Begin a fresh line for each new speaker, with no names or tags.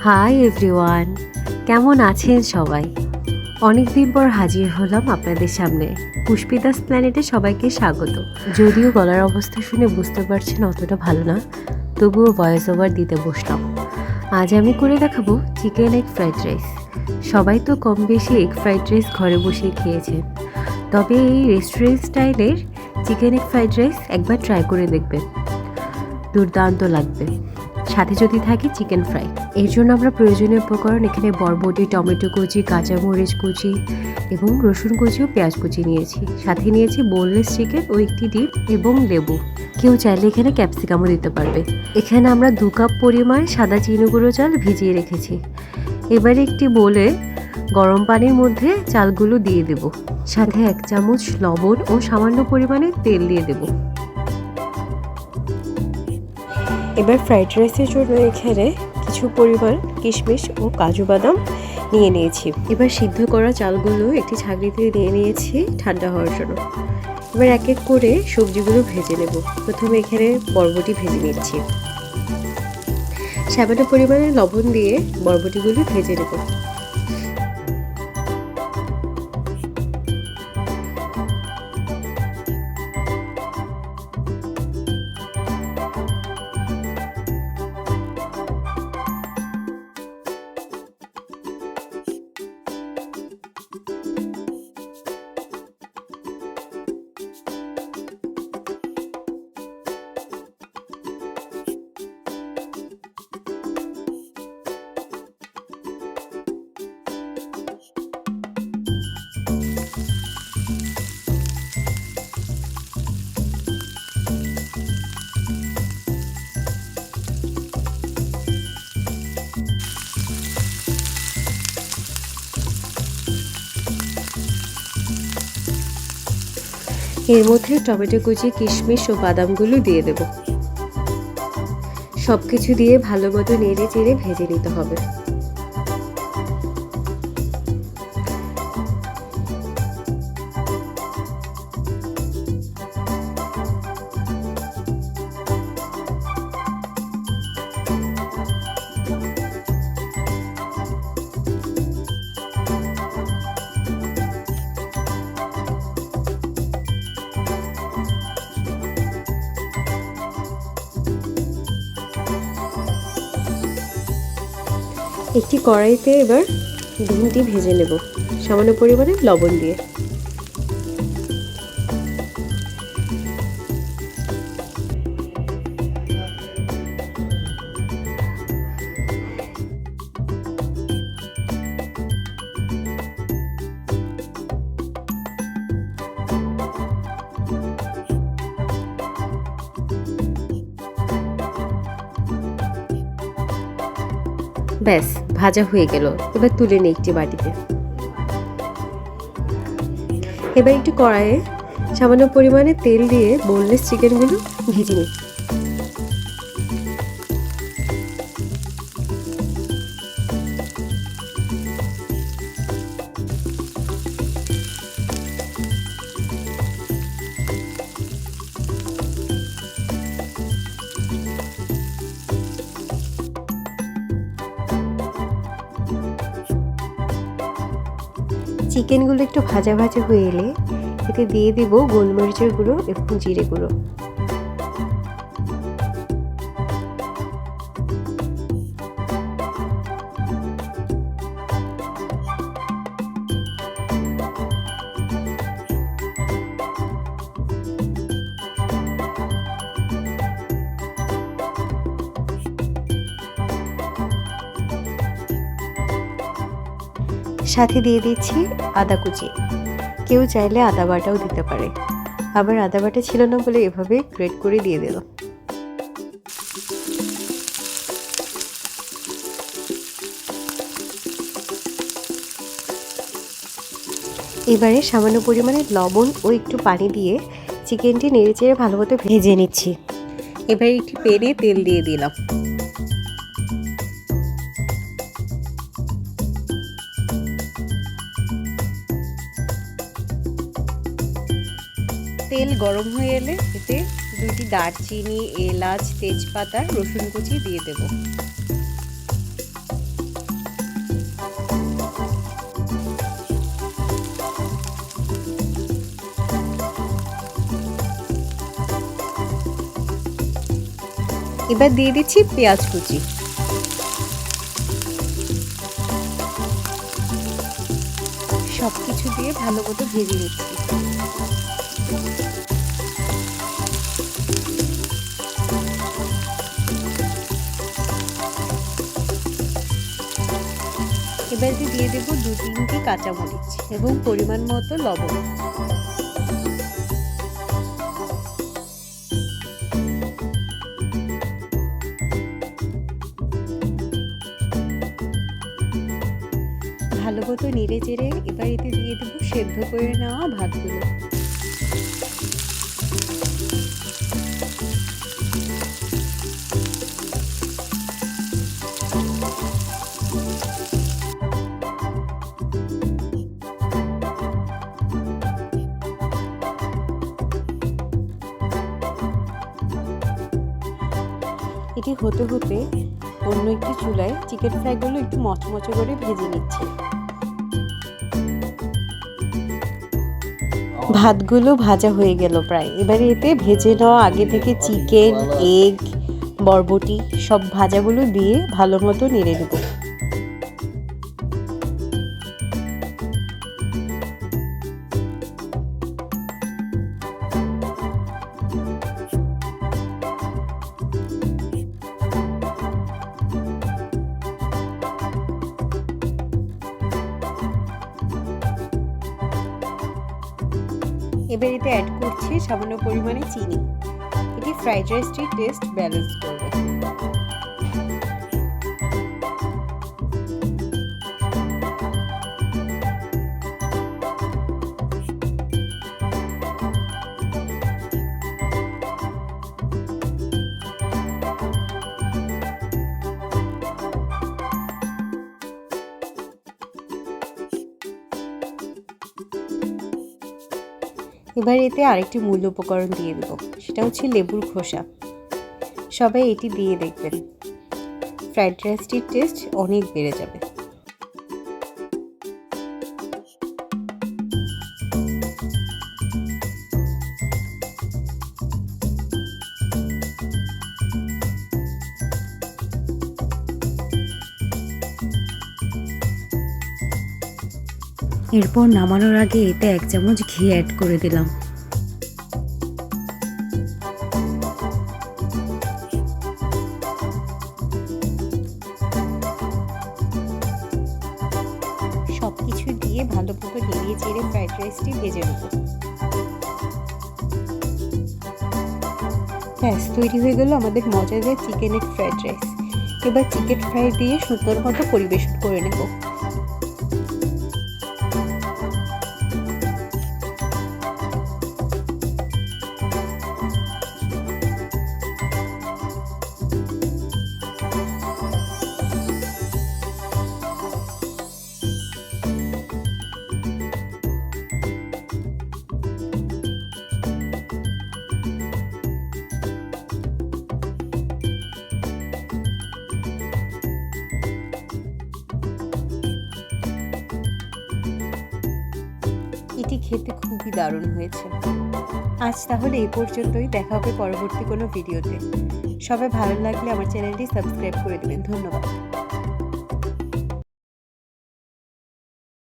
Hi everyone, কেমন আছেন সবাই? অনেকদিন পর হাজির হলাম আপনাদের সামনে। পুষ্পিদাস প্ল্যানেটে সবাইকে স্বাগত। যদিও গলার অবস্থা শুনে বুঝতে পারছেন অতটা ভালো না, তবুও ভয়েস ওভার দিতে বসলাম। আজ আমি করে দেখাবো চিকেন এগ ফ্রাইড রাইস। সবাই তো কম বেশি এগ ফ্রাইড রাইস ঘরে বসেই খেয়েছেন, তবে এই রেস্টুরেন্ট স্টাইলের চিকেন এগ ফ্রাইড রাইস একবার ট্রাই করে দেখবেন, দুর্দান্ত লাগবে। সাথে যদি থাকে চিকেন ফ্রাই। এর জন্য আমরা প্রয়োজনীয় উপকরণ এখানে বরবটি, টমেটো কুচি, কাঁচামরিচ কুচি এবং রসুন কুচি ও পেঁয়াজ কুচি নিয়েছি। সাথে নিয়েছি বোনলেস চিকেন ও একটি ডিম এবং লেবু। কেউ চাইলে এখানে ক্যাপসিকামও দিতে পারবে। এখানে আমরা 2 কাপ পরিমাণ সাদা চিনি গুঁড়ো চাল ভিজিয়ে রেখেছি। এবারে একটি বোলে গরম পানির মধ্যে চালগুলো দিয়ে দেব। সাথে 1 চামচ লবণ ও সামান্য পরিমাণে তেল দিয়ে দেব। এবার ফ্রাইড রাইসের জন্য এখানে কিছু পরিমাণ কিশমিশ ও কাজু বাদাম নিয়ে নিয়েছি। এবার সিদ্ধ করা চালগুলো একটি ছাঁকনিতে নিয়ে নিয়েছি ঠান্ডা হওয়ার জন্য। এবার এক এক করে সবজিগুলো ভেজে নেব। প্রথমে এখানে বরবটি ভেজে নিচ্ছি। সামান্য পরিমাণে লবণ দিয়ে বরবটিগুলো ভেজে নেব। এর মধ্যে টমেটো কুচি, কিশমিশ ও বাদামগুলো দিয়ে দেব। সবকিছু দিয়ে ভালো মতো নেড়ে চেড়ে ভেজে নিতে হবে। একটি কড়াইতে এবার ডিমটি ভেজে নেব সামান্য পরিমাণে লবণ দিয়ে। ব্যাস, ভাজা হয়ে গেল। এবার তুলে নিই একটি বাটিতে। এবার একটু কড়াইয়ে সামান্য পরিমাণে তেল দিয়ে বোনলেস চিকেনগুলো ভেজে নিই। চিকেনগুলো একটু ভাজা ভাজা হয়ে এলে এতে দিয়ে দেব গোলমরিচের গুঁড়ো এবং জিরে গুঁড়ো। সাথে দিয়ে দিচ্ছি আদা কুচি। কেউ চাইলে আদা বাটাও দিতে পারে, আবার আদা বাটা ছিল না বলে এভাবে গ্রেট করে দিয়ে দিলাম। এবারে সামান্য পরিমাণে লবণ ও একটু পানি দিয়ে চিকেনটি নেড়েচেড়ে ভালো মতো ভেজে নিচ্ছি। এবারে একটি প্যানে তেল দিয়ে দিলাম। তেল গরম হয়ে এলে এতে 2টি দারচিনি, এলাচ, তেজপাতা, রসুন কুচি দিয়ে দেব। এবার দিয়ে দিচ্ছি পেঁয়াজ কুচি। সবকিছু দিয়ে ভালো মতো ভেজে নিচ্ছি। এবার দিয়ে দেব 2-3টি কাঁচামরিচ এবং পরিমাণ মতো লবণ। ভালো মতো নেড়ে চেড়ে এবার এতে দিয়ে দেবো সেদ্ধ করে নেওয়া ভাতগুলো। এটি হতে হতে অন্য একটি চুলায় চিকেন ফ্রাইগুলো একটু মচমচে করে ভেজে নিচ্ছি। ভাতগুলো ভাজা হয়ে গেল প্রায়। এবারে এতে ভেজে নেওয়া আগে থেকে চিকেন, এগ, বরবটি সব ভাজাগুলো দিয়ে ভালো মতো নেড়ে নেব। এবার এতে অ্যাড করছি সামান্য পরিমাণে চিনি। এটি ফ্রাইড রাইসটির টেস্ট ব্যালেন্স করবে। এবার এতে আরেকটি মূল উপকরণ দিয়ে দেব, সেটা হচ্ছে লেবুর খোসা। সবাই এটি দিয়ে দেখবেন, ফ্রাইড রাইসটির টেস্ট অনেক বেড়ে যাবে। এরপর নামানোর আগে এতে 1 চামচ ঘি অ্যাড করে দিলাম। সবকিছু দিয়ে ভালো মতো নেড়িয়ে চেড়ে ফ্রাইড রাইসটি ভেজে নেব। ব্যাস তৈরি হয়ে গেল আমাদের মজাদার চিকেন এগ ফ্রাইড রাইস। এবার চিকেন ফ্রাই দিয়ে সুন্দর মতো পরিবেশন করে নেব। এটি খেতে খুবই দারুণ হয়েছে। আজ তাহলে এই পর্যন্তই, দেখা হবে পরবর্তী কোনো ভিডিওতে। সবাই ভালো লাগলে আমার চ্যানেলটি সাবস্ক্রাইব করে দেবেন। ধন্যবাদ।